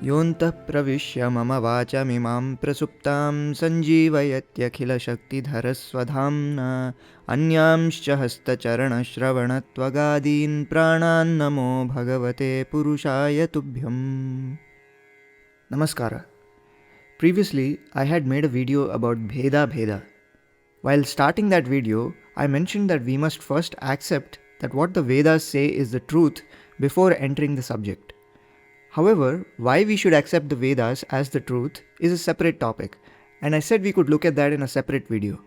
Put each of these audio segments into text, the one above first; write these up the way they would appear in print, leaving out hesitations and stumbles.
योऽन्तः प्रविश्य मम वाचमिमां प्रसुप्तां सञ्जीवयत्यखिलशक्तिधरस्वधाम्ना अन्यांश्च हस्तचरणश्रवणत्वगादीन् प्राणान् नमो भगवते पुरुषाय तुभ्यम्. Namaskara. Previously, I had made a video about Bheda. While starting that video, I mentioned that we must first accept that what the Vedas say is the truth before entering the subject. However, why we should accept the Vedas as the truth is a separate topic, and I said we could look at that in a separate video.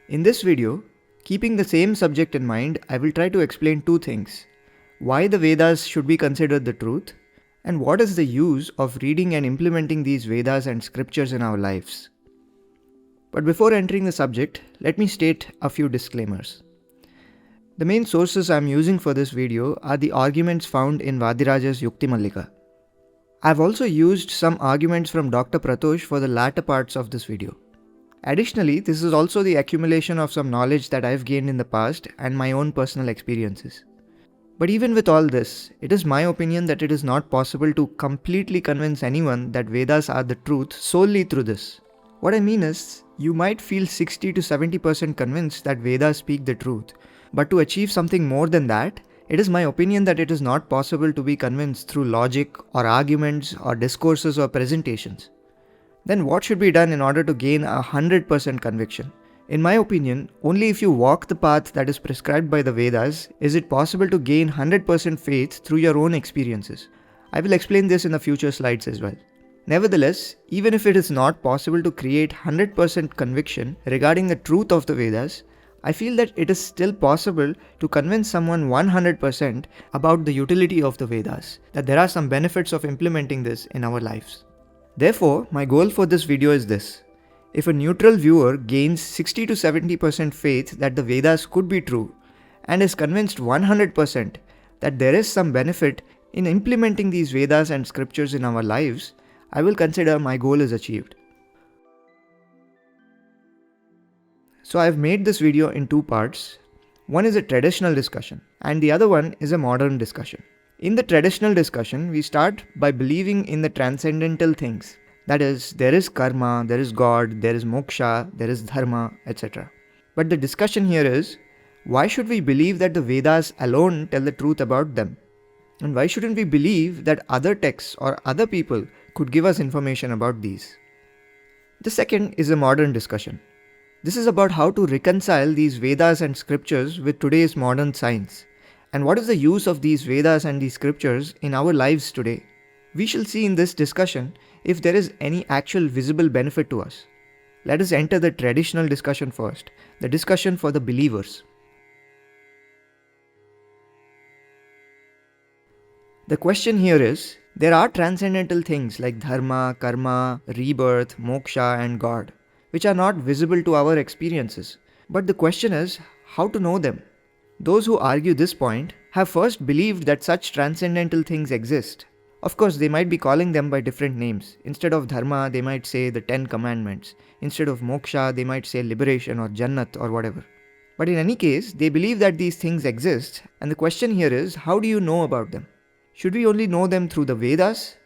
In this video, keeping the same subject in mind, I will try to explain two things: why the Vedas should be considered the truth, and what is the use of reading and implementing these Vedas and scriptures in our lives. But before entering the subject, let me state a few disclaimers. The main sources I am using for this video are the arguments found in Vadiraja's Yukti Mallika. I have also used some arguments from Dr. Pratyaksha for the latter parts of this video. Additionally, this is also the accumulation of some knowledge that I have gained in the past and my own personal experiences. But even with all this, it is my opinion that it is not possible to completely convince anyone that Vedas are the truth solely through this. What I mean is, you might feel 60 to 70% convinced that Vedas speak the truth, but to achieve something more than that, it is my opinion that it is not possible to be convinced through logic or arguments or discourses or presentations. Then what should be done in order to gain 100% conviction? In my opinion, only if you walk the path that is prescribed by the Vedas is it possible to gain 100% faith through your own experiences. I will explain this in the future slides as well. Nevertheless, even if it is not possible to create 100% conviction regarding the truth of the Vedas, I feel that it is still possible to convince someone 100% about the utility of the Vedas, that there are some benefits of implementing this in our lives. Therefore, my goal for this video is this: if a neutral viewer gains 60 to 70% faith that the Vedas could be true and is convinced 100% that there is some benefit in implementing these Vedas and scriptures in our lives, I will consider my goal is achieved. So I have made this video in two parts. One is a traditional discussion and the other one is a modern discussion. In the traditional discussion, we start by believing in the transcendental things. That is, there is karma, there is God, there is moksha, there is dharma, etc. But the discussion here is, why should we believe that the Vedas alone tell the truth about them? And why shouldn't we believe that other texts or other people could give us information about these? The second is a modern discussion. This is about how to reconcile these Vedas and scriptures with today's modern science, and what is the use of these Vedas and these scriptures in our lives today. We shall see in this discussion if there is any actual visible benefit to us. Let us enter the traditional discussion first, the discussion for the believers. The question here is, there are transcendental things like dharma, karma, rebirth, moksha and God, which are not visible to our experiences. But the question is, how to know them? Those who argue this point have first believed that such transcendental things exist. Of course, they might be calling them by different names. Instead of dharma, they might say the 10 commandments. Instead of moksha, they might say liberation or jannat or whatever. But in any case, they believe that these things exist, and the question here is, how do you know about them? Should we only know them through the Vedas?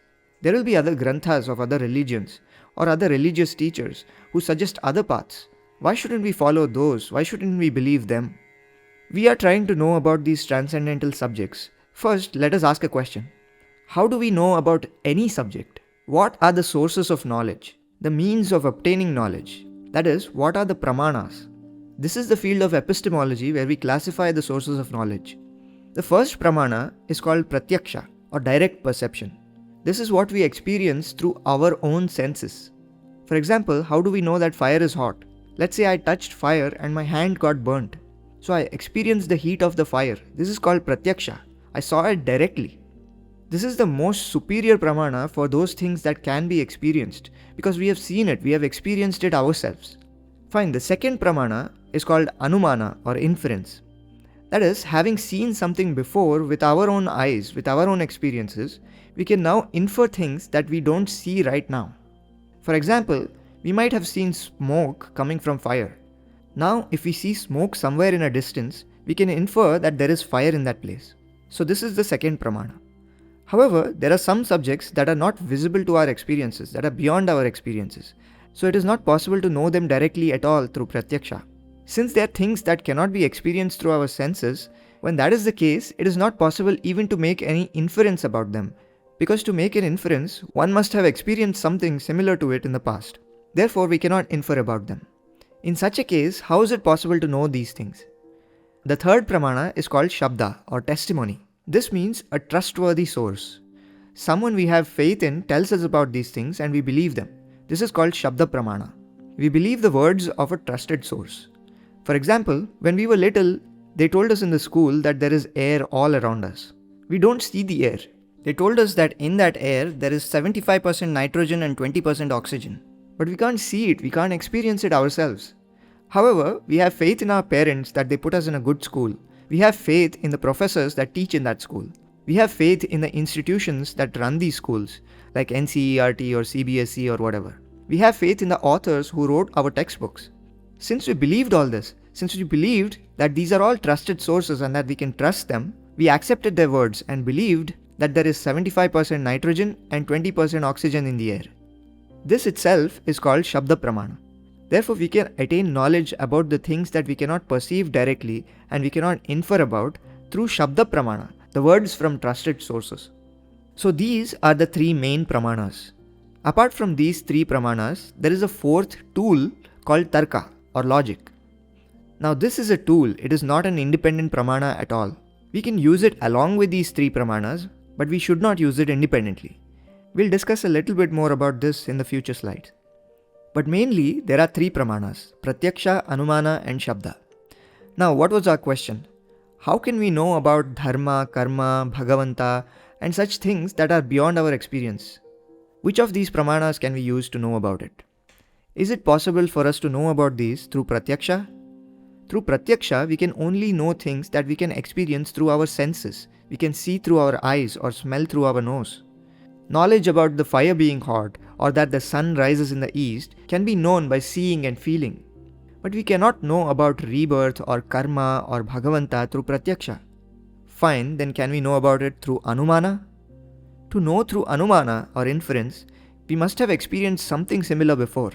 There will be other granthas of other religions or other religious teachers who suggest other paths. Why shouldn't we follow those? Why shouldn't we believe them? We are trying to know about these transcendental subjects. First, let us ask a question. How do we know about any subject? What are the sources of knowledge? The means of obtaining knowledge? That is, what are the pramanas? This is the field of epistemology where we classify the sources of knowledge. The first pramana is called Pratyaksha or direct perception. This is what we experience through our own senses. For example, how do we know that fire is hot? Let's say I touched fire and my hand got burnt. So I experienced the heat of the fire. This is called Pratyaksha. I saw it directly. This is the most superior pramana for those things that can be experienced because we have seen it, we have experienced it ourselves. Fine, the second pramana is called Anumana or inference. That is, having seen something before with our own eyes, with our own experiences, we can now infer things that we don't see right now. For example, we might have seen smoke coming from fire. Now, if we see smoke somewhere in a distance, we can infer that there is fire in that place. So this is the second pramana. However, there are some subjects that are not visible to our experiences, that are beyond our experiences. So it is not possible to know them directly at all through Pratyaksha. Since they are things that cannot be experienced through our senses, when that is the case, it is not possible even to make any inference about them. Because to make an inference, one must have experienced something similar to it in the past. Therefore, we cannot infer about them. In such a case, how is it possible to know these things? The third pramana is called Shabda or testimony. This means a trustworthy source. Someone we have faith in tells us about these things and we believe them. This is called Shabda Pramana. We believe the words of a trusted source. For example, when we were little, they told us in the school that there is air all around us. We don't see the air. They told us that in that air there is 75% nitrogen and 20% oxygen. But we can't see it, we can't experience it ourselves. However, we have faith in our parents that they put us in a good school. We have faith in the professors that teach in that school. We have faith in the institutions that run these schools, like NCERT or CBSE or whatever. We have faith in the authors who wrote our textbooks. Since we believed all this, since we believed that these are all trusted sources and that we can trust them, we accepted their words and believed that there is 75% nitrogen and 20% oxygen in the air. This itself is called Shabda Pramana. Therefore, we can attain knowledge about the things that we cannot perceive directly and we cannot infer about through Shabda Pramana, the words from trusted sources. So these are the three main pramanas. Apart from these three pramanas, there is a fourth tool called Tarka or logic. Now this is a tool, it is not an independent pramana at all. We can use it along with these three pramanas, but we should not use it independently. We'll discuss a little bit more about this in the future slides. But mainly, there are three pramanas, Pratyaksha, Anumana and Shabda. Now, what was our question? How can we know about Dharma, Karma, Bhagavanta and such things that are beyond our experience? Which of these pramanas can we use to know about it? Is it possible for us to know about these through Pratyaksha? Through Pratyaksha, we can only know things that we can experience through our senses. We can see through our eyes or smell through our nose. Knowledge about the fire being hot or that the sun rises in the east can be known by seeing and feeling. But we cannot know about rebirth or karma or Bhagavanta through Pratyaksha. Fine, then can we know about it through Anumana? To know through Anumana or inference, we must have experienced something similar before.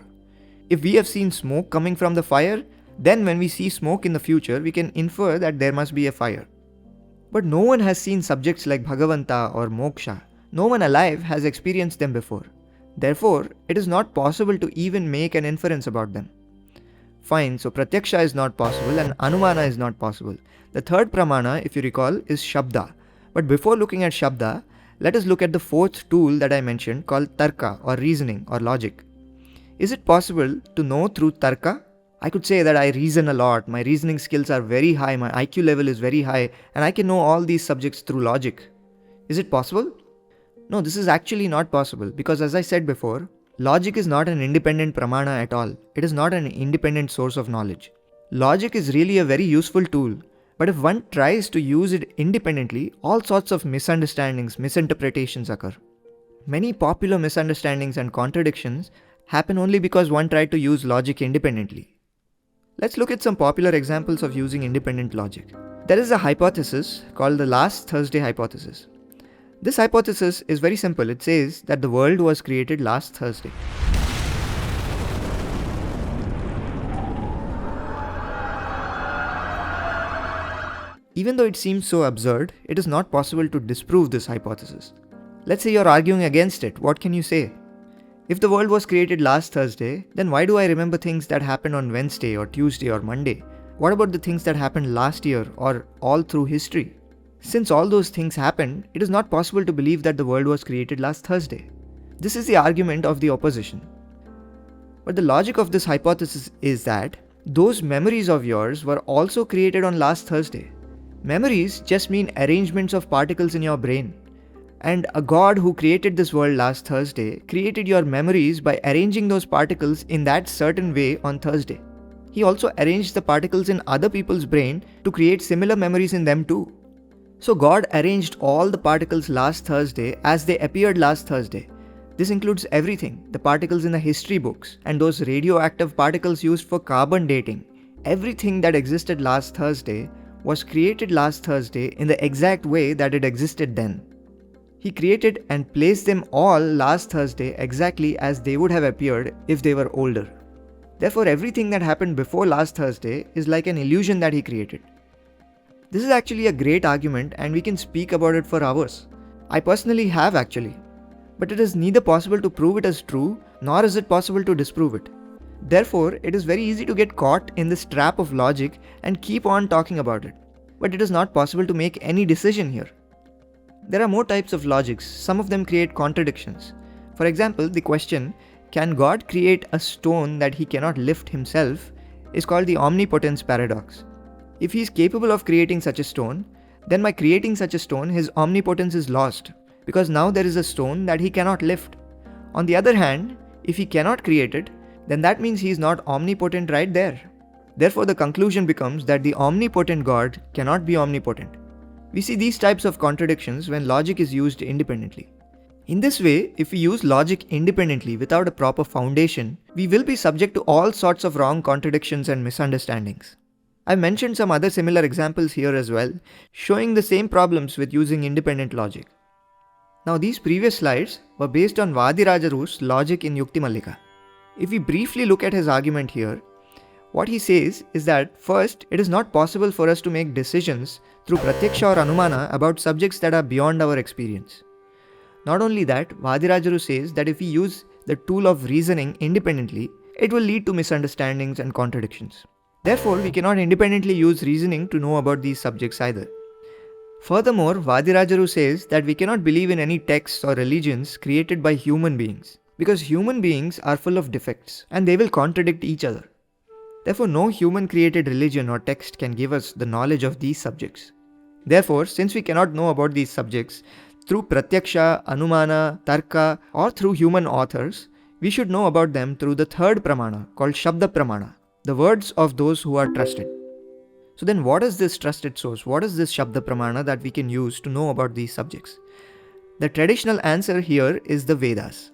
If we have seen smoke coming from the fire, then when we see smoke in the future, we can infer that there must be a fire. But no one has seen subjects like Bhagavanta or Moksha. No one alive has experienced them before. Therefore, it is not possible to even make an inference about them. Fine, so Pratyaksha is not possible and Anumana is not possible. The third pramana, if you recall, is Shabda. But before looking at Shabda, let us look at the fourth tool that I mentioned called Tarka or reasoning or logic. Is it possible to know through Tarka? I could say that I reason a lot, my reasoning skills are very high, my IQ level is very high, and I can know all these subjects through logic. Is it possible? No, this is actually not possible because as I said before, logic is not an independent pramana at all. It is not an independent source of knowledge. Logic is really a very useful tool, but if one tries to use it independently, all sorts of misunderstandings, misinterpretations occur. Many popular misunderstandings and contradictions happen only because one tried to use logic independently. Let's look at some popular examples of using independent logic. There is a hypothesis called the last Thursday hypothesis. This hypothesis is very simple. It says that the world was created last Thursday. Even though it seems so absurd, it is not possible to disprove this hypothesis. Let's say you're arguing against it. What can you say? If the world was created last Thursday, then why do I remember things that happened on Wednesday or Tuesday or Monday? What about the things that happened last year or all through history? Since all those things happened, it is not possible to believe that the world was created last Thursday. This is the argument of the opposition. But the logic of this hypothesis is that those memories of yours were also created on last Thursday. Memories just mean arrangements of particles in your brain. And a God who created this world last Thursday created your memories by arranging those particles in that certain way on Thursday. He also arranged the particles in other people's brain to create similar memories in them too. So God arranged all the particles last Thursday as they appeared last Thursday. This includes everything, the particles in the history books and those radioactive particles used for carbon dating. Everything that existed last Thursday was created last Thursday in the exact way that it existed then. He created and placed them all last Thursday exactly as they would have appeared if they were older. Therefore, everything that happened before last Thursday is like an illusion that he created. This is actually a great argument and we can speak about it for hours. I personally have actually. But it is neither possible to prove it as true, nor is it possible to disprove it. Therefore, it is very easy to get caught in this trap of logic and keep on talking about it. But it is not possible to make any decision here. There are more types of logics. Some of them create contradictions. For example, the question, can God create a stone that he cannot lift himself, is called the omnipotence paradox. If he is capable of creating such a stone, then by creating such a stone, his omnipotence is lost, because now there is a stone that he cannot lift. On the other hand, if he cannot create it, then that means he is not omnipotent right there. Therefore, the conclusion becomes that the omnipotent God cannot be omnipotent. We see these types of contradictions when logic is used independently. In this way, if we use logic independently without a proper foundation, we will be subject to all sorts of wrong contradictions and misunderstandings. I've mentioned some other similar examples here as well, showing the same problems with using independent logic. Now these previous slides were based on Vadiraja's logic in Yukti Mallika. If we briefly look at his argument here, what he says is that first, it is not possible for us to make decisions through Pratyaksha or Anumana about subjects that are beyond our experience. Not only that, Vadiraja says that if we use the tool of reasoning independently, it will lead to misunderstandings and contradictions. Therefore, we cannot independently use reasoning to know about these subjects either. Furthermore, Vadiraja says that we cannot believe in any texts or religions created by human beings, because human beings are full of defects and they will contradict each other. Therefore, no human-created religion or text can give us the knowledge of these subjects. Therefore, since we cannot know about these subjects through Pratyaksha, Anumana, Tarka, or through human authors, we should know about them through the third Pramana called Shabda Pramana, the words of those who are trusted. So then what is this trusted source? What is this Shabda Pramana that we can use to know about these subjects? The traditional answer here is the Vedas.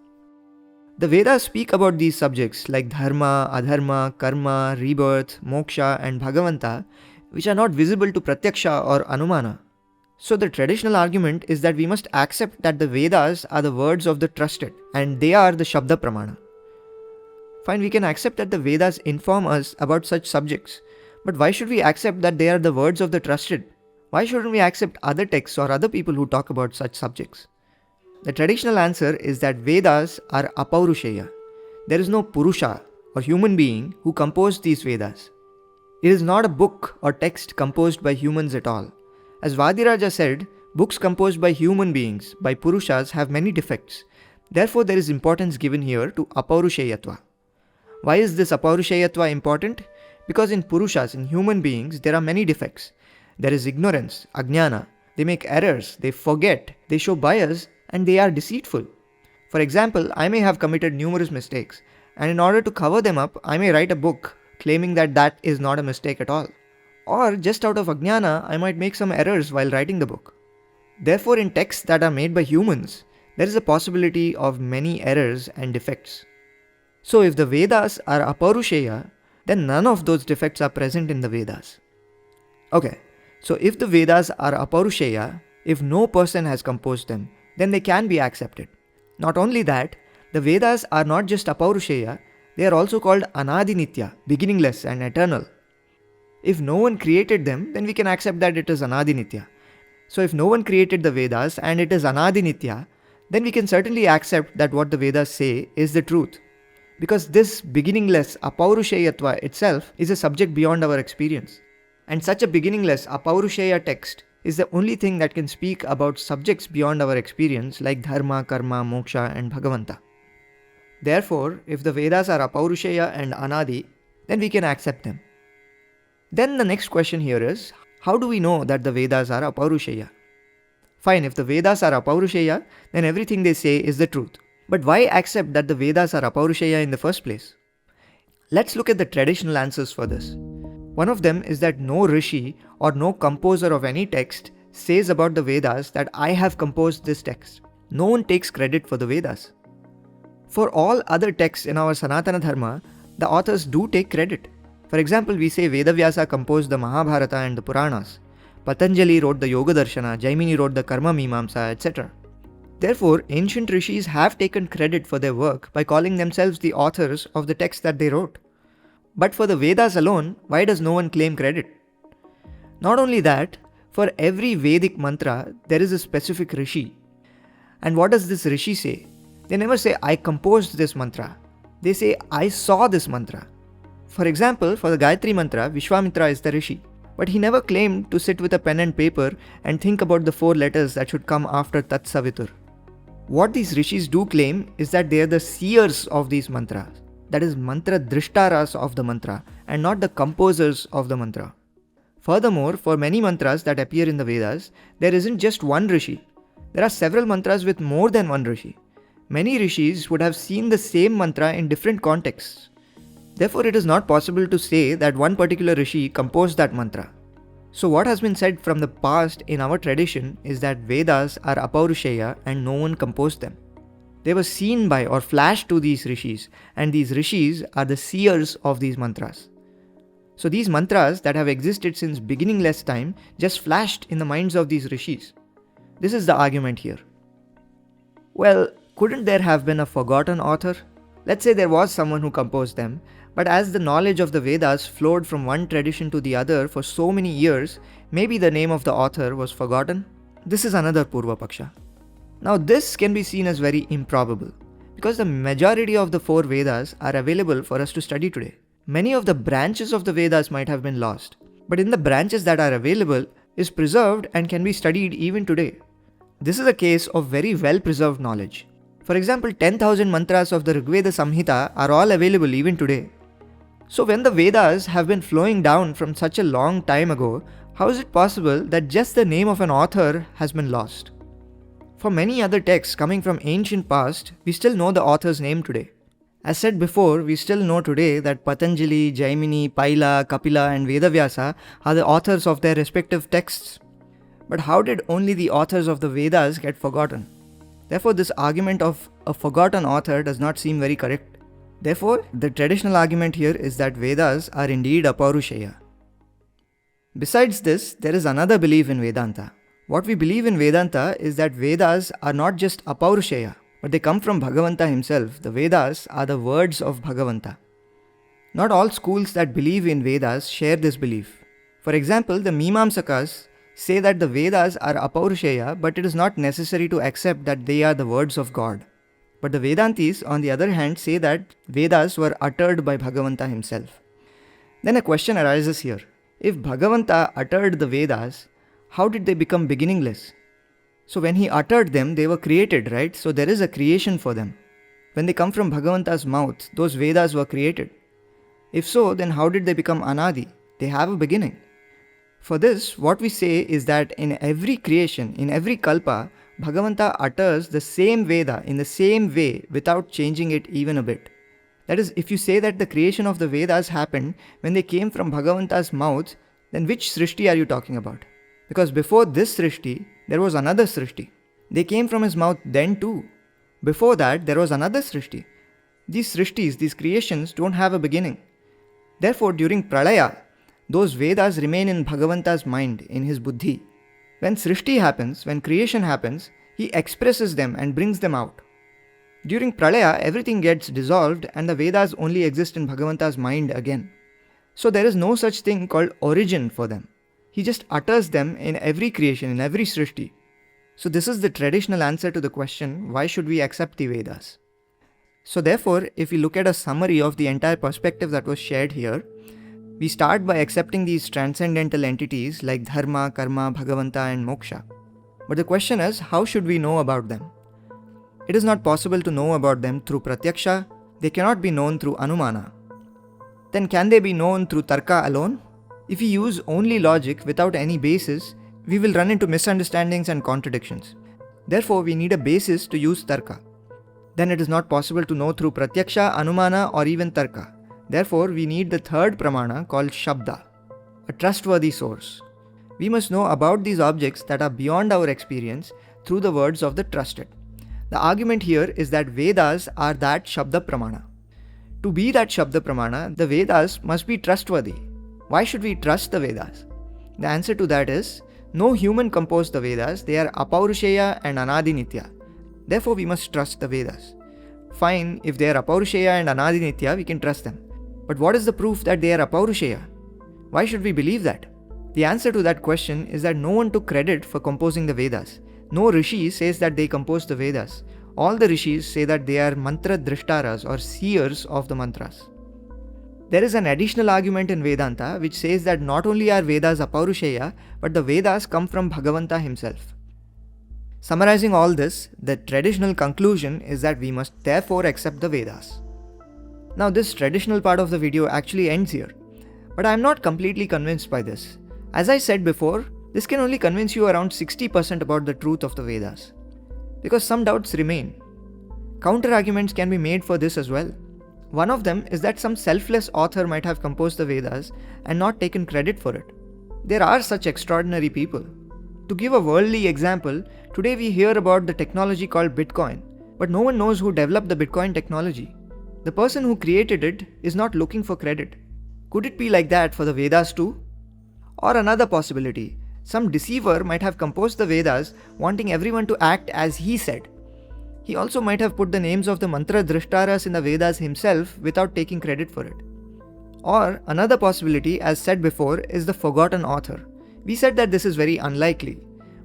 The Vedas speak about these subjects like Dharma, Adharma, Karma, Rebirth, Moksha and Bhagavanta, which are not visible to Pratyaksha or Anumana. So the traditional argument is that we must accept that the Vedas are the words of the trusted and they are the Shabda Pramana. Fine, we can accept that the Vedas inform us about such subjects, but why should we accept that they are the words of the trusted? Why shouldn't we accept other texts or other people who talk about such subjects? The traditional answer is that Vedas are Apaurusheya. There is no Purusha or human being who composed these Vedas. It is not a book or text composed by humans at all. As Vadiraja said, books composed by human beings, by Purushas, have many defects. Therefore, there is importance given here to Apaurusheyatva. Why is this Apaurusheya important? Because in Purushas, in human beings, there are many defects. There is ignorance, ajnana. They make errors, they forget, they show bias, and they are deceitful. For example, I may have committed numerous mistakes, and in order to cover them up, I may write a book claiming that that is not a mistake at all. Or just out of ajnana, I might make some errors while writing the book. Therefore, in texts that are made by humans, there is a possibility of many errors and defects. So if the Vedas are Apaurusheya, then none of those defects are present in the Vedas. Okay, so if the Vedas are Apaurusheya, if no person has composed them, then they can be accepted. Not only that, the Vedas are not just Apaurusheya, they are also called Anadinitya, beginningless and eternal. If no one created them, then we can accept that it is Anadinitya. So if no one created the Vedas and it is Anadinitya, then we can certainly accept that what the Vedas say is the truth. Because this beginningless Apaurusheyatva itself is a subject beyond our experience. And such a beginningless Apaurusheya text is the only thing that can speak about subjects beyond our experience like Dharma, Karma, Moksha and Bhagavanta. Therefore, if the Vedas are Apaurusheya and Anadi, then we can accept them. Then the next question here is, how do we know that the Vedas are Apaurusheya? Fine, if the Vedas are Apaurusheya, then everything they say is the truth. But why accept that the Vedas are Apaurusheya in the first place? Let's look at the traditional answers for this. One of them is that no rishi or no composer of any text says about the Vedas that I have composed this text. No one takes credit for the Vedas. For all other texts in our Sanatana Dharma, the authors do take credit. For example, we say Vedavyasa composed the Mahabharata and the Puranas. Patanjali wrote the Yoga Darshana, Jaimini wrote the Karma Mimamsa, etc. Therefore, ancient rishis have taken credit for their work by calling themselves the authors of the text that they wrote. But for the Vedas alone, why does no one claim credit? Not only that, for every Vedic mantra, there is a specific rishi. And what does this rishi say? They never say, I composed this mantra. They say, I saw this mantra. For example, for the Gayatri mantra, Vishwamitra is the rishi. But he never claimed to sit with a pen and paper and think about the 4 letters that should come after Tat Savitur. What these rishis do claim is that they are the seers of these mantras. That is, mantra drishtaras of the mantra and not the composers of the mantra. Furthermore, for many mantras that appear in the Vedas, there isn't just one rishi. There are several mantras with more than one rishi. Many rishis would have seen the same mantra in different contexts. Therefore, it is not possible to say that one particular rishi composed that mantra. So what has been said from the past in our tradition is that Vedas are Apaurusheya and no one composed them. They were seen by or flashed to these rishis, and these rishis are the seers of these mantras. So these mantras that have existed since beginningless time just flashed in the minds of these rishis. This is the argument here. Well, couldn't there have been a forgotten author? Let's say there was someone who composed them, but as the knowledge of the Vedas flowed from one tradition to the other for so many years, maybe the name of the author was forgotten. This is another Purva Paksha. Now this can be seen as very improbable, because the majority of the 4 Vedas are available for us to study today. Many of the branches of the Vedas might have been lost, but in the branches that are available is preserved and can be studied even today. This is a case of very well preserved knowledge. For example, 10,000 mantras of the Rigveda Samhita are all available even today. So when the Vedas have been flowing down from such a long time ago, how is it possible that just the name of an author has been lost? For many other texts coming from ancient past, we still know the author's name today. As said before, we still know today that Patanjali, Jaimini, Paila, Kapila and Vedavyasa are the authors of their respective texts. But how did only the authors of the Vedas get forgotten? Therefore, this argument of a forgotten author does not seem very correct. Therefore, the traditional argument here is that Vedas are indeed Apaurusheya. Besides this, there is another belief in Vedanta. What we believe in Vedanta is that Vedas are not just Apaurusheya, but they come from Bhagavanta himself. The Vedas are the words of Bhagavanta. Not all schools that believe in Vedas share this belief. For example, the Mimamsakas say that the Vedas are Apaurusheya, but it is not necessary to accept that they are the words of God. But the Vedantis, on the other hand, say that Vedas were uttered by Bhagavanta himself. Then a question arises here. If Bhagavanta uttered the Vedas, how did they become beginningless? So when he uttered them, they were created, right? So there is a creation for them. When they come from Bhagavanta's mouth, those Vedas were created. If so, then how did they become Anadi? They have a beginning. For this, what we say is that in every creation, in every kalpa, Bhagavanta utters the same Veda in the same way without changing it even a bit. That is, if you say that the creation of the Vedas happened when they came from Bhagavanta's mouth, then which Srishti are you talking about? Because before this Srishti, there was another Srishti. They came from his mouth then too. Before that, there was another Srishti. These Srishtis, these creations don't have a beginning. Therefore, during Pralaya, those Vedas remain in Bhagavanta's mind, in his buddhi. When Srishti happens, when creation happens, he expresses them and brings them out. During Pralaya, everything gets dissolved and the Vedas only exist in Bhagavanta's mind again. So there is no such thing called origin for them. He just utters them in every creation, in every Srishti. So this is the traditional answer to the question, why should we accept the Vedas? So therefore, if we look at a summary of the entire perspective that was shared here, we start by accepting these transcendental entities like Dharma, Karma, Bhagavanta and Moksha. But the question is, how should we know about them? It is not possible to know about them through Pratyaksha. They cannot be known through Anumana. Then can they be known through Tarka alone? If we use only logic without any basis, we will run into misunderstandings and contradictions. Therefore, we need a basis to use Tarka. Then it is not possible to know through Pratyaksha, Anumana or even Tarka. Therefore, we need the third pramana called Shabda, a trustworthy source. We must know about these objects that are beyond our experience through the words of the trusted. The argument here is that Vedas are that Shabda Pramana. To be that Shabda Pramana, the Vedas must be trustworthy. Why should we trust the Vedas? The answer to that is, no human composed the Vedas, they are Apaurusheya and Anadi Nitya. Therefore, we must trust the Vedas. Fine, if they are Apaurusheya and Anadinitya, we can trust them. But what is the proof that they are Apaurusheya? Why should we believe that? The answer to that question is that no one took credit for composing the Vedas. No rishi says that they composed the Vedas. All the rishis say that they are mantra drishtaras or seers of the mantras. There is an additional argument in Vedanta which says that not only are Vedas Apaurusheya, but the Vedas come from Bhagavanta himself. Summarizing all this, the traditional conclusion is that we must therefore accept the Vedas. Now this traditional part of the video actually ends here, but I am not completely convinced by this. As I said before, this can only convince you around 60% about the truth of the Vedas, because some doubts remain. Counter-arguments can be made for this as well. One of them is that some selfless author might have composed the Vedas and not taken credit for it. There are such extraordinary people. To give a worldly example, today we hear about the technology called Bitcoin, but no one knows who developed the Bitcoin technology. The person who created it is not looking for credit. Could it be like that for the Vedas too? Or another possibility, some deceiver might have composed the Vedas wanting everyone to act as he said. He also might have put the names of the mantra drishtaras in the Vedas himself without taking credit for it. Or another possibility, as said before, is the forgotten author. We said that this is very unlikely,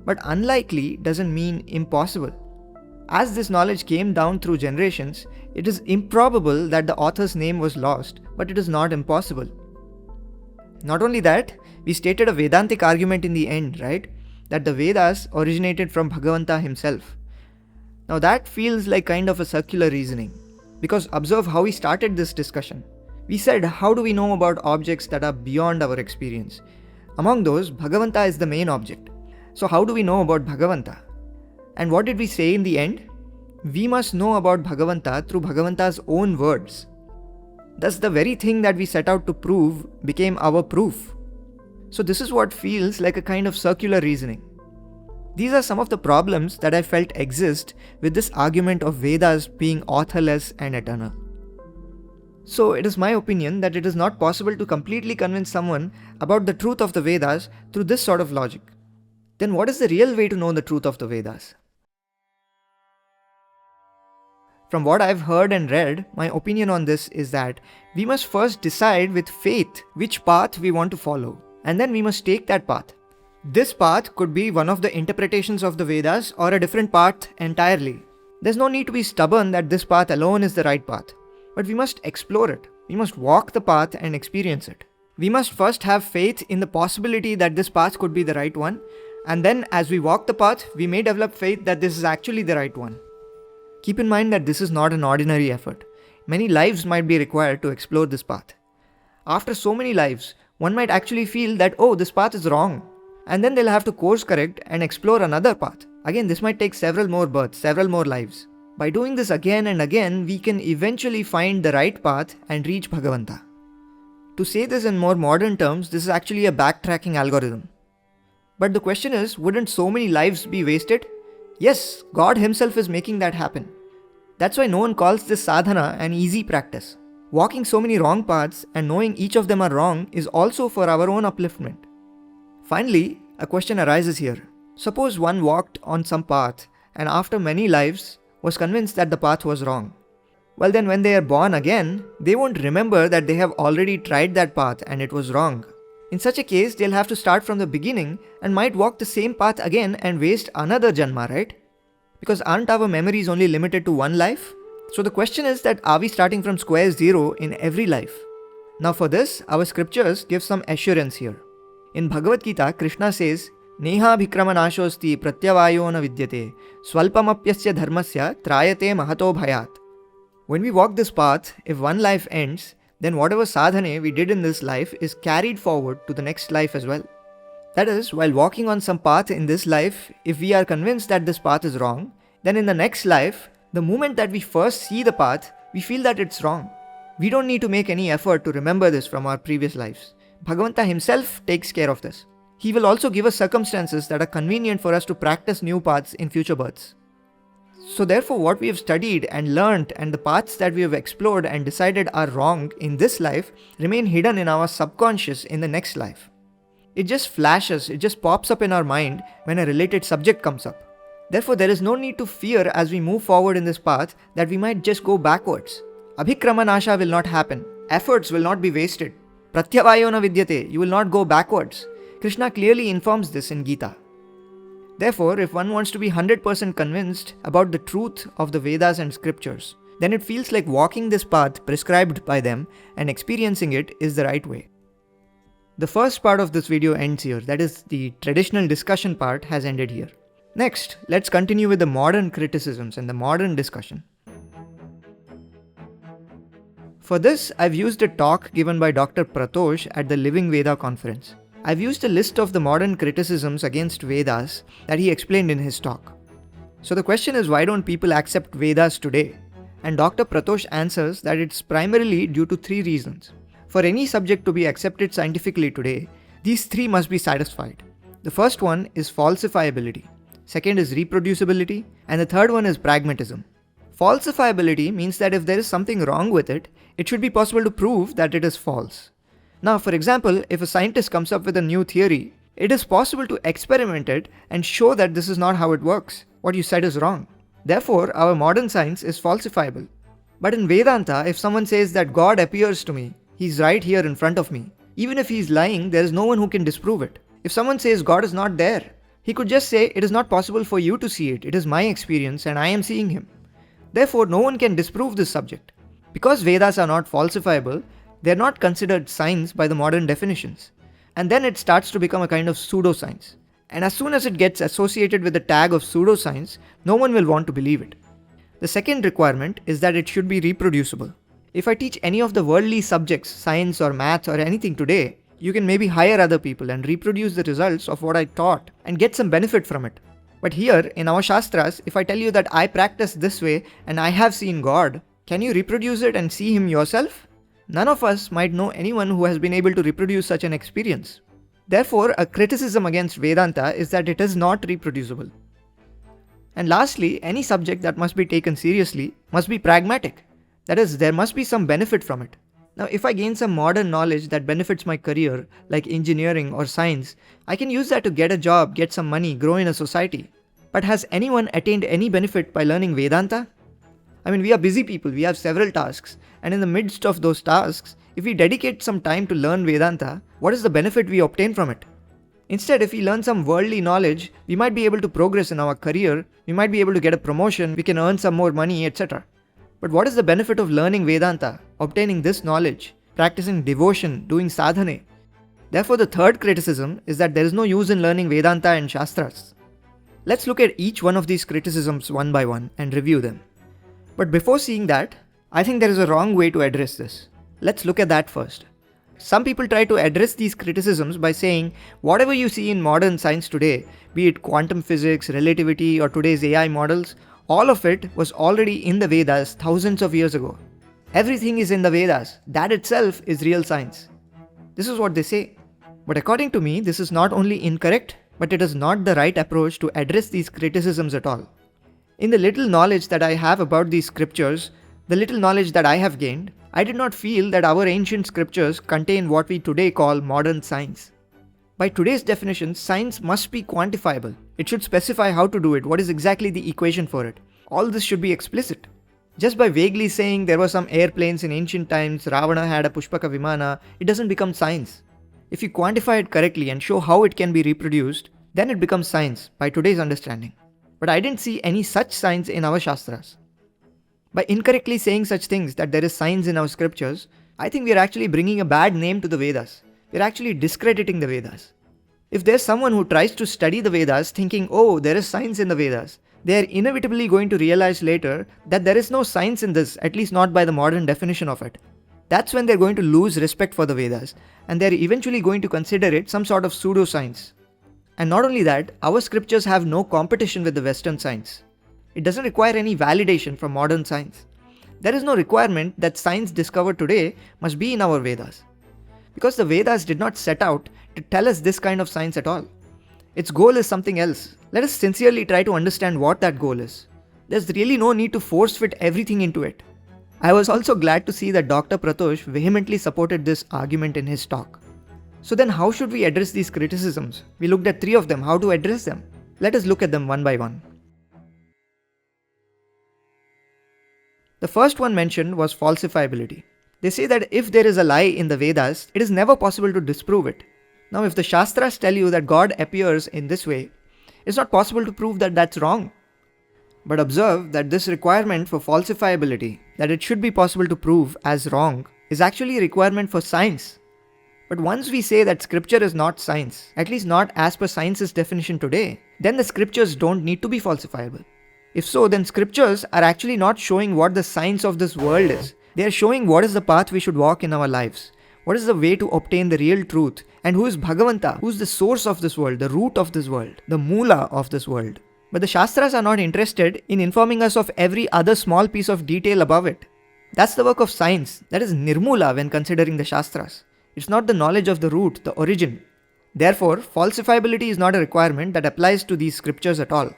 but unlikely doesn't mean impossible. As this knowledge came down through generations, it is improbable that the author's name was lost, but it is not impossible. Not only that, we stated a Vedantic argument in the end, right? That the Vedas originated from Bhagavanta himself. Now that feels like kind of a circular reasoning, because observe how we started this discussion. We said, how do we know about objects that are beyond our experience? Among those, Bhagavanta is the main object. So how do we know about Bhagavanta? And what did we say in the end? We must know about Bhagavanta through Bhagavanta's own words. Thus the very thing that we set out to prove became our proof. So this is what feels like a kind of circular reasoning. These are some of the problems that I felt exist with this argument of Vedas being authorless and eternal. So it is my opinion that it is not possible to completely convince someone about the truth of the Vedas through this sort of logic. Then what is the real way to know the truth of the Vedas? From what I've heard and read, my opinion on this is that we must first decide with faith which path we want to follow, and then we must take that path. This path could be one of the interpretations of the Vedas or a different path entirely. There's no need to be stubborn that this path alone is the right path, but we must explore it. We must walk the path and experience it. We must first have faith in the possibility that this path could be the right one, and then as we walk the path, we may develop faith that this is actually the right one. Keep in mind that this is not an ordinary effort. Many lives might be required to explore this path. After so many lives, one might actually feel that, oh, this path is wrong. And then they'll have to course correct and explore another path. Again, this might take several more births, several more lives. By doing this again and again, we can eventually find the right path and reach Bhagavanta. To say this in more modern terms, this is actually a backtracking algorithm. But the question is, wouldn't so many lives be wasted? Yes, God himself is making that happen. That's why no one calls this sadhana an easy practice. Walking so many wrong paths and knowing each of them are wrong is also for our own upliftment. Finally, a question arises here. Suppose one walked on some path and after many lives was convinced that the path was wrong. Well then when they are born again, they won't remember that they have already tried that path and it was wrong. In such a case, they'll have to start from the beginning and might walk the same path again and waste another janma, right? Because aren't our memories only limited to one life? So the question is that are we starting from square zero in every life? Now for this, our scriptures give some assurance here. In Bhagavad Gita, Krishna says, Neha bhikramanashosti pratyavayo na vidyate swalpamapyasya dharmasya trayate mahato bhayat. When we walk this path, if one life ends, then whatever sadhane we did in this life is carried forward to the next life as well. That is, while walking on some path in this life, if we are convinced that this path is wrong, then in the next life, the moment that we first see the path, we feel that it's wrong. We don't need to make any effort to remember this from our previous lives. Bhagavanta himself takes care of this. He will also give us circumstances that are convenient for us to practice new paths in future births. So therefore what we have studied and learnt and the paths that we have explored and decided are wrong in this life remain hidden in our subconscious in the next life. It just flashes, it just pops up in our mind when a related subject comes up. Therefore, there is no need to fear as we move forward in this path that we might just go backwards. Abhikramanasha will not happen. Efforts will not be wasted. Pratyavayo na vidyate, you will not go backwards. Krishna clearly informs this in Gita. Therefore, if one wants to be 100% convinced about the truth of the Vedas and scriptures, then it feels like walking this path prescribed by them and experiencing it is the right way. The first part of this video ends here, that is, the traditional discussion part has ended here. Next, let's continue with the modern criticisms and the modern discussion. For this, I've used a talk given by Dr. Pratyaksha at the Living Veda conference. I've used a list of the modern criticisms against Vedas that he explained in his talk. So the question is, why don't people accept Vedas today? And Dr. Pratyaksha answers that it's primarily due to 3 reasons. For any subject to be accepted scientifically today, these 3 must be satisfied. The first one is falsifiability. Second is reproducibility, and the third one is pragmatism. Falsifiability means that if there is something wrong with it, it should be possible to prove that it is false. Now, for example, if a scientist comes up with a new theory, it is possible to experiment it and show that this is not how it works. What you said is wrong. Therefore, our modern science is falsifiable. But in Vedanta, if someone says that God appears to me, he's right here in front of me. Even if he's lying, there is no one who can disprove it. If someone says God is not there, he could just say, it is not possible for you to see it. It is my experience and I am seeing him. Therefore, no one can disprove this subject. Because Vedas are not falsifiable, they are not considered science by the modern definitions. And then it starts to become a kind of pseudoscience. And as soon as it gets associated with the tag of pseudoscience, no one will want to believe it. The second requirement is that it should be reproducible. If I teach any of the worldly subjects, science or math or anything today, you can maybe hire other people and reproduce the results of what I taught and get some benefit from it. But here, in our Shastras, if I tell you that I practice this way and I have seen God, can you reproduce it and see him yourself? None of us might know anyone who has been able to reproduce such an experience. Therefore, a criticism against Vedanta is that it is not reproducible. And lastly, any subject that must be taken seriously must be pragmatic. That is, there must be some benefit from it. Now, if I gain some modern knowledge that benefits my career, like engineering or science, I can use that to get a job, get some money, grow in a society. But has anyone attained any benefit by learning Vedanta? I mean, we are busy people, we have several tasks, and in the midst of those tasks, if we dedicate some time to learn Vedanta, what is the benefit we obtain from it? Instead, if we learn some worldly knowledge, we might be able to progress in our career, we might be able to get a promotion, we can earn some more money, etc. But what is the benefit of learning Vedanta, obtaining this knowledge, practicing devotion, doing sadhana? Therefore, the third criticism is that there is no use in learning Vedanta and Shastras. Let's look at each one of these criticisms one by one and review them. But before seeing that, I think there is a wrong way to address this. Let's look at that first. Some people try to address these criticisms by saying, whatever you see in modern science today, be it quantum physics, relativity, or today's AI models, all of it was already in the Vedas thousands of years ago. Everything is in the Vedas. That itself is real science. This is what they say. But according to me, this is not only incorrect, but it is not the right approach to address these criticisms at all. In the little knowledge that I have about these scriptures, the little knowledge that I have gained, I did not feel that our ancient scriptures contain what we today call modern science. By today's definition, science must be quantifiable. It should specify how to do it, what is exactly the equation for it. All this should be explicit. Just by vaguely saying there were some airplanes in ancient times, Ravana had a Pushpaka Vimana, it doesn't become science. If you quantify it correctly and show how it can be reproduced, then it becomes science by today's understanding. But I didn't see any such science in our Shastras. By incorrectly saying such things that there is science in our scriptures, I think we are actually bringing a bad name to the Vedas. We are actually discrediting the Vedas. If there's someone who tries to study the Vedas thinking, oh, there is science in the Vedas, they are inevitably going to realize later that there is no science in this, at least not by the modern definition of it. That's when they're going to lose respect for the Vedas, and they're eventually going to consider it some sort of pseudoscience. And not only that, our scriptures have no competition with the Western science. It doesn't require any validation from modern science. There is no requirement that science discovered today must be in our Vedas. Because the Vedas did not set out to tell us this kind of science at all. Its goal is something else. Let us sincerely try to understand what that goal is. There's really no need to force fit everything into it. I was also glad to see that Dr. Pratyaksha vehemently supported this argument in his talk. So then how should we address these criticisms? We looked at 3 of them, how to address them. Let us look at them one by one. The first one mentioned was falsifiability. They say that if there is a lie in the Vedas, it is never possible to disprove it. Now, if the Shastras tell you that God appears in this way, it's not possible to prove that that's wrong. But observe that this requirement for falsifiability, that it should be possible to prove as wrong, is actually a requirement for science. But once we say that scripture is not science, at least not as per science's definition today, then the scriptures don't need to be falsifiable. If so, then scriptures are actually not showing what the science of this world is. They are showing what is the path we should walk in our lives. What is the way to obtain the real truth? And who is Bhagavanta? Who is the source of this world, the root of this world, the Moola of this world? But the Shastras are not interested in informing us of every other small piece of detail above it. That's the work of science. That is Nirmula when considering the Shastras. It's not the knowledge of the root, the origin. Therefore, falsifiability is not a requirement that applies to these scriptures at all.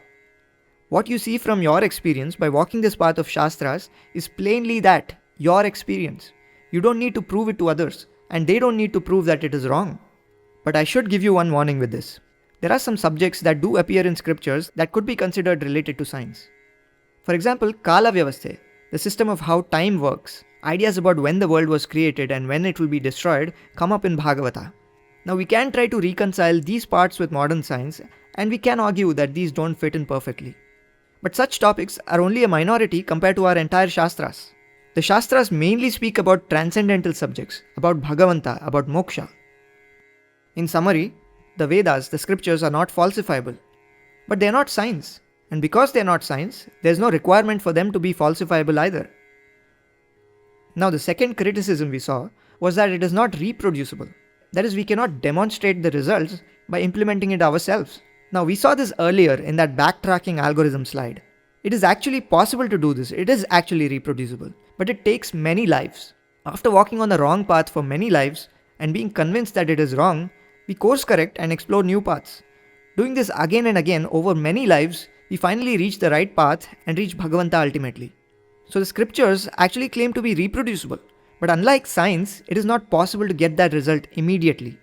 What you see from your experience by walking this path of Shastras is plainly that, your experience. You don't need to prove it to others, and they don't need to prove that it is wrong. But I should give you one warning with this. There are some subjects that do appear in scriptures that could be considered related to science. For example, Kala Vyavasthe, the system of how time works, ideas about when the world was created and when it will be destroyed, come up in Bhagavata. Now we can try to reconcile these parts with modern science, and we can argue that these don't fit in perfectly. But such topics are only a minority compared to our entire Shastras. The Shastras mainly speak about transcendental subjects, about Bhagavanta, about Moksha. In summary, the Vedas, the scriptures, are not falsifiable. But they are not science. And because they are not science, there is no requirement for them to be falsifiable either. Now the second criticism we saw was that it is not reproducible. That is, we cannot demonstrate the results by implementing it ourselves. Now we saw this earlier in that backtracking algorithm slide. It is actually possible to do this. It is actually reproducible. But it takes many lives. After walking on the wrong path for many lives and being convinced that it is wrong, we course correct and explore new paths. Doing this again and again over many lives, we finally reach the right path and reach Bhagavanta ultimately. So the scriptures actually claim to be reproducible. But unlike science, it is not possible to get that result immediately.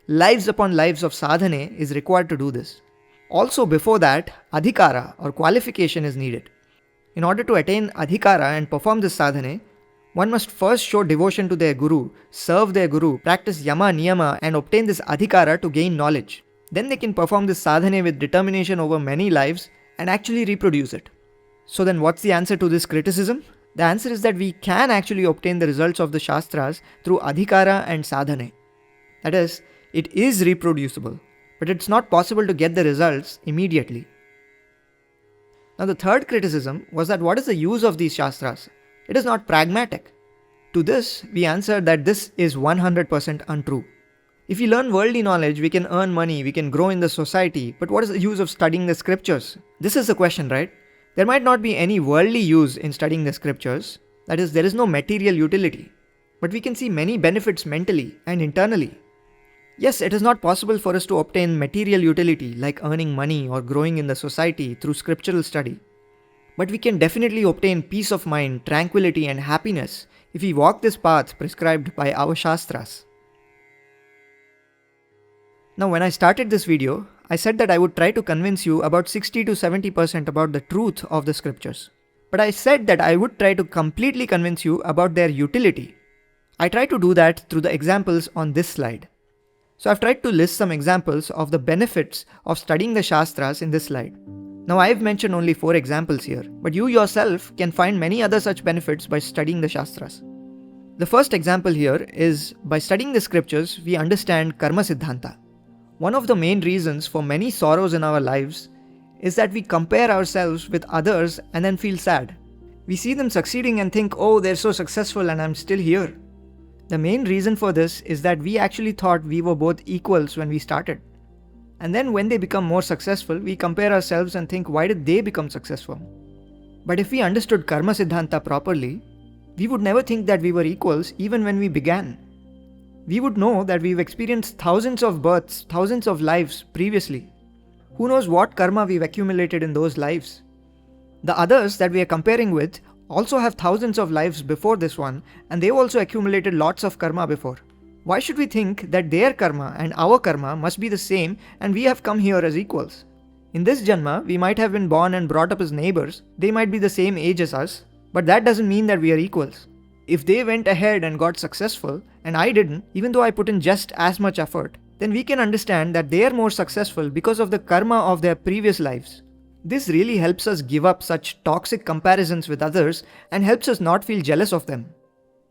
Lives upon lives of sadhana is required to do this. Also before that, adhikara or qualification is needed. In order to attain adhikara and perform this sadhana, one must first show devotion to their guru, serve their guru, practice yama niyama and obtain this adhikara to gain knowledge. Then they can perform this sadhana with determination over many lives and actually reproduce it. So then what's the answer to this criticism? The answer is that we can actually obtain the results of the Shastras through adhikara and sadhana. That is, it is reproducible, but it's not possible to get the results immediately. Now the third criticism was that what is the use of these Shastras? It is not pragmatic. To this, we answered that this is 100% untrue. If we learn worldly knowledge, we can earn money, we can grow in the society, but what is the use of studying the scriptures? This is the question, right? There might not be any worldly use in studying the scriptures, that is, there is no material utility, but we can see many benefits mentally and internally. Yes, it is not possible for us to obtain material utility like earning money or growing in the society through scriptural study. But we can definitely obtain peace of mind, tranquility and happiness if we walk this path prescribed by our Shastras. Now when I started this video, I said that I would try to convince you about 60 to 70% about the truth of the scriptures. But I said that I would try to completely convince you about their utility. I try to do that through the examples on this slide. So I've tried to list some examples of the benefits of studying the Shastras in this slide. Now I've mentioned only 4 examples here, but you yourself can find many other such benefits by studying the Shastras. The first example here is by studying the scriptures, we understand Karma Siddhanta. One of the main reasons for many sorrows in our lives is that we compare ourselves with others and then feel sad. We see them succeeding and think, oh, they're so successful and I'm still here. The main reason for this is that we actually thought we were both equals when we started. And then when they become more successful, we compare ourselves and think, why did they become successful? But if we understood Karma Siddhanta properly, we would never think that we were equals even when we began. We would know that we've experienced thousands of births, thousands of lives previously. Who knows what karma we've accumulated in those lives? The others that we are comparing with also have thousands of lives before this one, and they've also accumulated lots of karma before. Why should we think that their karma and our karma must be the same and we have come here as equals? In this Janma, we might have been born and brought up as neighbors, they might be the same age as us, But that doesn't mean that we are equals. If they went ahead and got successful, and I didn't, even though I put in just as much effort, then we can understand that they are more successful because of the karma of their previous lives. This really helps us give up such toxic comparisons with others and helps us not feel jealous of them.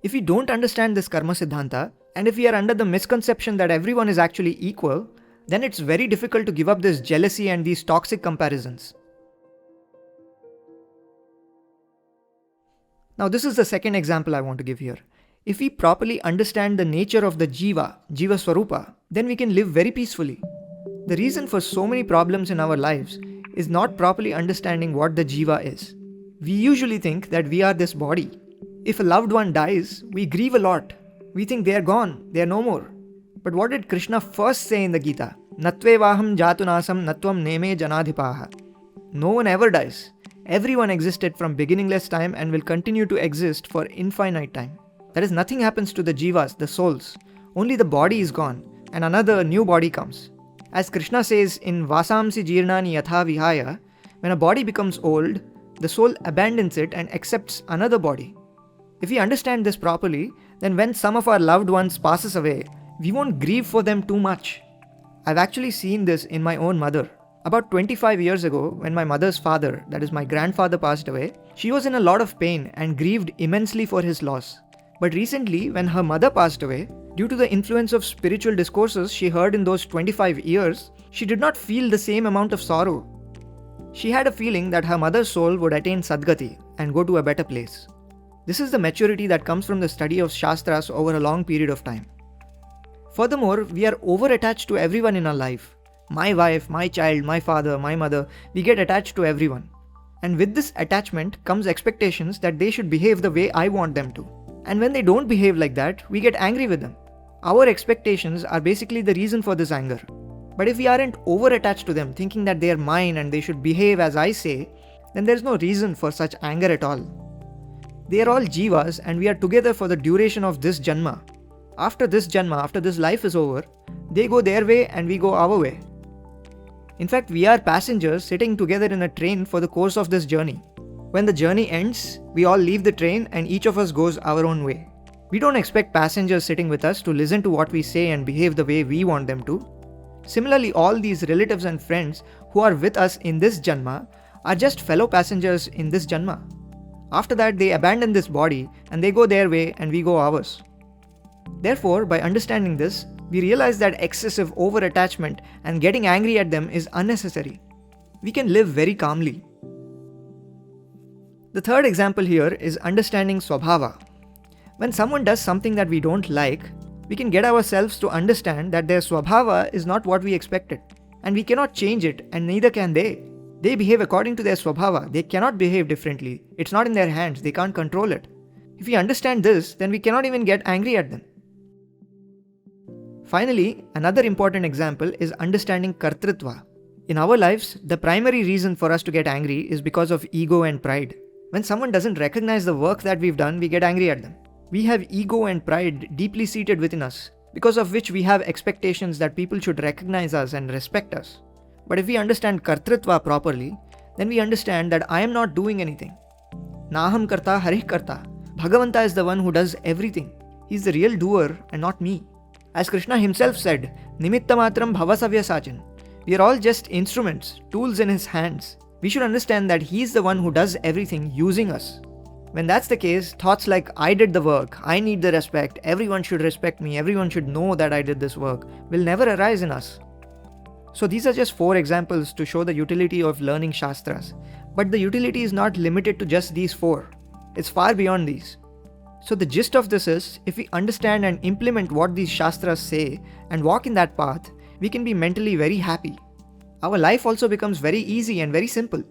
If we don't understand this karma siddhanta, and if we are under the misconception that everyone is actually equal, then it's very difficult to give up this jealousy and these toxic comparisons. Now this is the second example I want to give here. If we properly understand the nature of the Jiva Swarupa, then we can live very peacefully. The reason for so many problems in our lives is not properly understanding what the Jiva is. We usually think that we are this body. If a loved one dies, we grieve a lot. We think they are gone, they are no more. But what did Krishna first say in the Gita? Natvevaham jatunasam natvam neme janadhipaha. No one ever dies. Everyone existed from beginningless time and will continue to exist for infinite time. That is, nothing happens to the jivas, the souls. Only the body is gone and another new body comes. As Krishna says in Vasamsi Jirnani Yatha Vihaya, when a body becomes old, the soul abandons it and accepts another body. If we understand this properly, then when some of our loved ones passes away, we won't grieve for them too much. I've actually seen this in my own mother. About 25 years ago, when my mother's father, that is my grandfather, passed away, she was in a lot of pain and grieved immensely for his loss. But recently, when her mother passed away, due to the influence of spiritual discourses she heard in those 25 years, she did not feel the same amount of sorrow. She had a feeling that her mother's soul would attain Sadgati and go to a better place. This is the maturity that comes from the study of Shastras over a long period of time. Furthermore, we are over-attached to everyone in our life. My wife, my child, my father, my mother, we get attached to everyone. And with this attachment comes expectations that they should behave the way I want them to. And when they don't behave like that, we get angry with them. Our expectations are basically the reason for this anger. But if we aren't over-attached to them, thinking that they are mine and they should behave as I say, then there is no reason for such anger at all. They are all jivas and we are together for the duration of this janma. After this janma, after this life is over, they go their way and we go our way. In fact, we are passengers sitting together in a train for the course of this journey. When the journey ends, we all leave the train and each of us goes our own way. We don't expect passengers sitting with us to listen to what we say and behave the way we want them to. Similarly, all these relatives and friends who are with us in this janma are just fellow passengers in this janma. After that, they abandon this body and they go their way and we go ours. Therefore, by understanding this, we realize that excessive over-attachment and getting angry at them is unnecessary. We can live very calmly. The third example here is understanding swabhava. When someone does something that we don't like, we can get ourselves to understand that their swabhava is not what we expected. And we cannot change it, and neither can they. They behave according to their swabhava. They cannot behave differently. It's not in their hands. They can't control it. If we understand this, then we cannot even get angry at them. Finally, another important example is understanding kartritva. In our lives, the primary reason for us to get angry is because of ego and pride. When someone doesn't recognize the work that we've done, we get angry at them. We have ego and pride deeply seated within us, because of which we have expectations that people should recognize us and respect us. But if we understand kartritva properly, then we understand that I am not doing anything. Naham karta harih karta. Bhagavanta is the one who does everything. He's the real doer and not me. As Krishna himself said, Nimitta matram bhavasavya sachin. We are all just instruments, tools in his hands. We should understand that he's the one who does everything using us. When that's the case, thoughts like I did the work, I need the respect, everyone should respect me, everyone should know that I did this work, will never arise in us. So these are just 4 examples to show the utility of learning Shastras. But the utility is not limited to just these 4. It's far beyond these. So the gist of this is, if we understand and implement what these Shastras say and walk in that path, we can be mentally very happy. Our life also becomes very easy and very simple.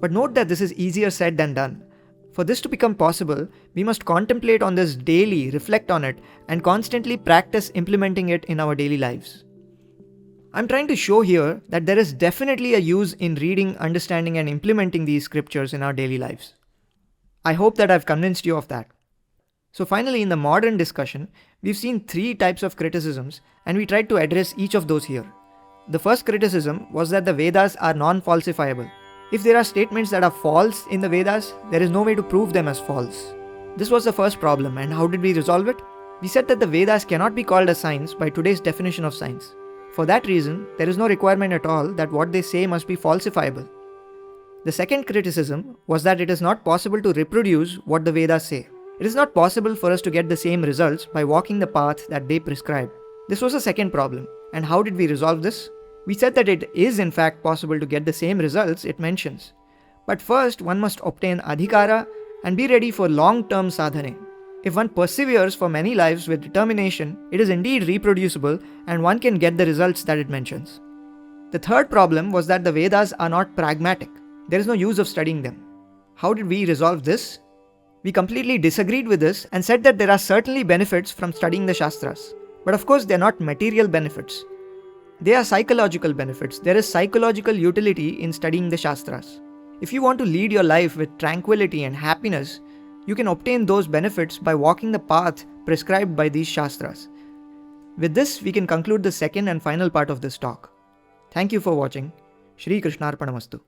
But note that this is easier said than done. For this to become possible, we must contemplate on this daily, reflect on it, and constantly practice implementing it in our daily lives. I'm trying to show here that there is definitely a use in reading, understanding, and implementing these scriptures in our daily lives. I hope that I've convinced you of that. So finally, in the modern discussion, we've seen 3 types of criticisms, and we tried to address each of those here. The first criticism was that the Vedas are non-falsifiable. If there are statements that are false in the Vedas, there is no way to prove them as false. This was the first problem, and how did we resolve it? We said that the Vedas cannot be called as science by today's definition of science. For that reason, there is no requirement at all that what they say must be falsifiable. The second criticism was that it is not possible to reproduce what the Vedas say. It is not possible for us to get the same results by walking the path that they prescribe. This was the second problem. And how did we resolve this? We said that it is in fact possible to get the same results it mentions. But first, one must obtain adhikara and be ready for long-term sadhana. If one perseveres for many lives with determination, it is indeed reproducible and one can get the results that it mentions. The third problem was that the Vedas are not pragmatic. There is no use of studying them. How did we resolve this? We completely disagreed with this and said that there are certainly benefits from studying the Shastras. But of course, they are not material benefits. They are psychological benefits. There is psychological utility in studying the Shastras. If you want to lead your life with tranquility and happiness, you can obtain those benefits by walking the path prescribed by these Shastras. With this, we can conclude the second and final part of this talk. Thank you for watching. Shri Krishnarpanamastu.